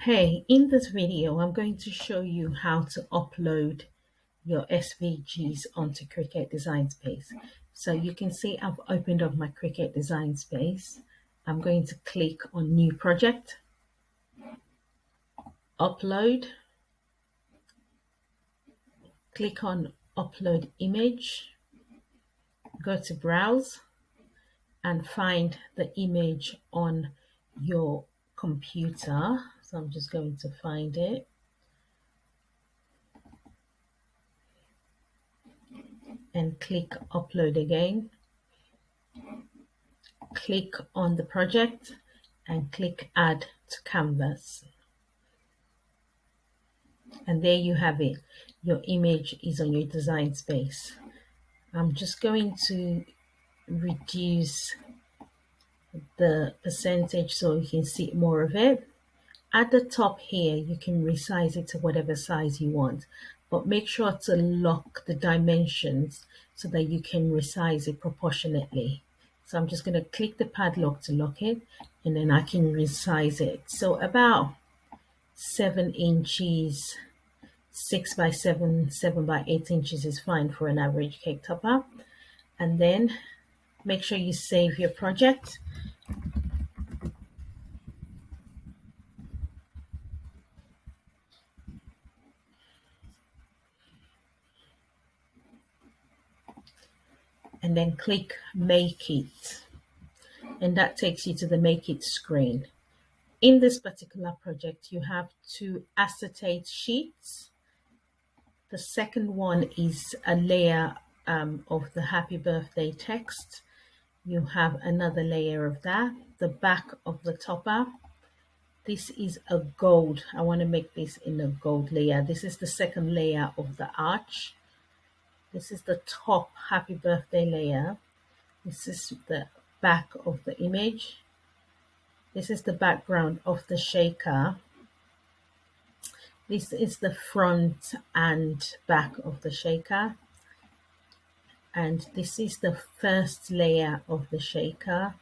Hey, in this video, I'm going to show you how to upload your SVGs onto Cricut Design Space. So you can see I've opened up my Cricut Design Space. I'm going to click on New Project, Upload, click on Upload Image, go to Browse, and find the image on your computer. So I'm just going to find it. And click Upload again. Click on the project and click Add to Canvas. And there you have it. Your image is on your design space. I'm just going to reduce the percentage so you can see more of it. At the top here, you can resize it to whatever size you want, but make sure to lock the dimensions so that you can resize it proportionately. So I'm just going to click the padlock to lock it, and then I can resize it. So about 7 inches, 6 by 7, 7 by 8 inches is fine for an average cake topper. And then make sure you save your project. And then click Make It. And that takes you to the Make It screen. In this particular project, you have 2 acetate sheets. The second one is a layer of the happy birthday text. You have another layer of that, the back of the topper. This is a gold. I want to make this in a gold layer. This is the second layer of the arch. This is the top happy birthday layer. This is the back of the image. This is the background of the shaker. This is the front and back of the shaker. And this is the first layer of the shaker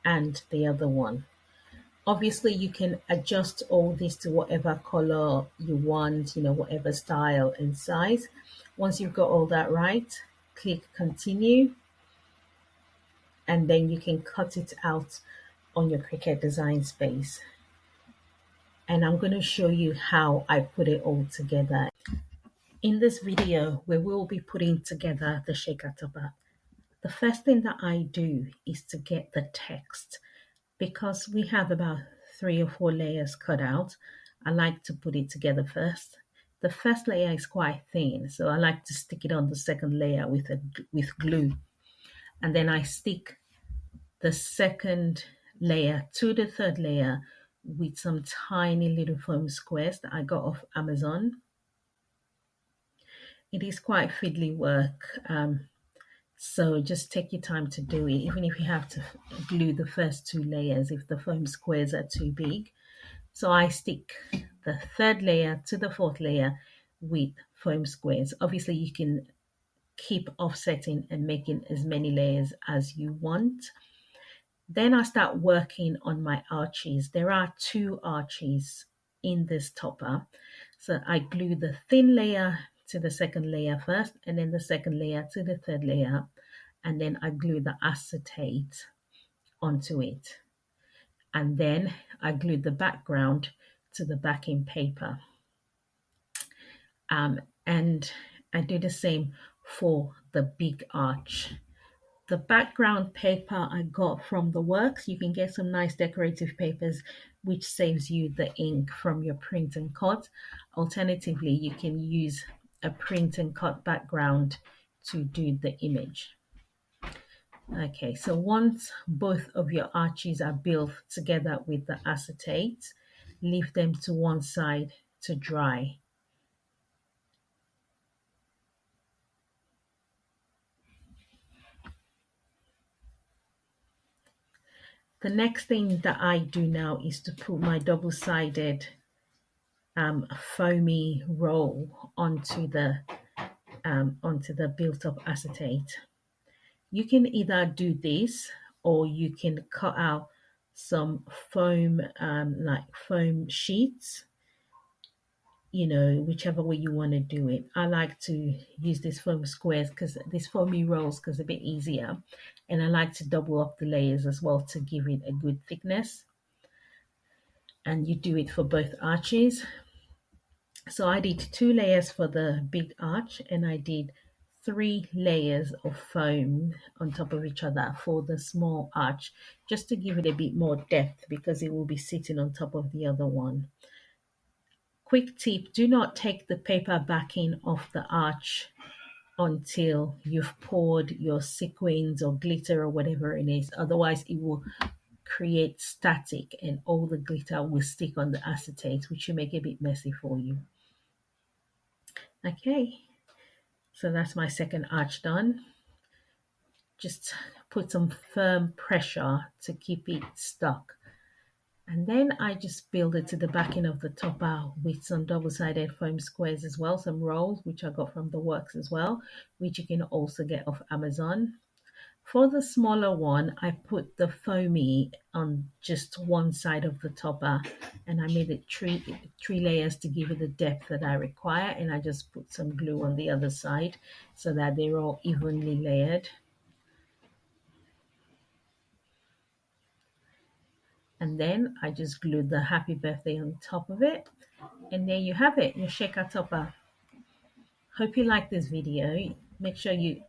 and the other one. Obviously, you can adjust all this to whatever color you want, whatever style and size. Once you've got all that right, click Continue. And then you can cut it out on your Cricut Design Space. And I'm going to show you how I put it all together. In this video, we will be putting together the shaker topper. The first thing that I do is to get the text. Because we have about 3 or 4 layers cut out, I like to put it together first. The first layer is quite thin, so I like to stick it on the second layer with glue. And then I stick the second layer to the third layer with some tiny little foam squares that I got off Amazon. It is quite fiddly work, so just take your time to do it, even if you have to glue the first 2 layers if the foam squares are too big. So I stick the third layer to the fourth layer with foam squares. Obviously, you can keep offsetting and making as many layers as you want. Then I start working on my arches. There are 2 arches in this topper. So I glue the thin layer to the second layer first, and then the second layer to the third layer, and then I glue the acetate onto it. And then I glue the background to the backing paper. And I do the same for the big arch. The background paper I got from the works. You can get some nice decorative papers which saves you the ink from your print and cut. Alternatively, you can use a print and cut background to do the image. Okay, so once both of your arches are built together with the acetate, leave them to one side to dry. The next thing that I do now is to put my double-sided foamy roll onto the built-up acetate. You can either do this or you can cut out some foam, like foam sheets, whichever way you want to do it. I like to use this foam squares, because this foamy rolls, because it's a bit easier. And I like to double up the layers as well to give it a good thickness. And you do it for both arches. So I did 2 layers for the big arch, and I did 3 layers of foam on top of each other for the small arch, just to give it a bit more depth, because it will be sitting on top of the other one. Quick tip, do not take the paper backing off the arch until you've poured your sequins or glitter or whatever it is. Otherwise, it will create static and all the glitter will stick on the acetate, which will make it a bit messy for you. Okay, so that's my second arch done. Just put some firm pressure to keep it stuck. And then I just build it to the backing of the topper with some double-sided foam squares as well, some rolls, which I got from the works as well, which you can also get off Amazon. For the smaller one, I put the foamy on just one side of the topper, and I made it three layers to give it the depth that I require, and I just put some glue on the other side so that they're all evenly layered. And then I just glued the happy birthday on top of it, and there you have it, your shaker topper. Hope you like this video. Make sure you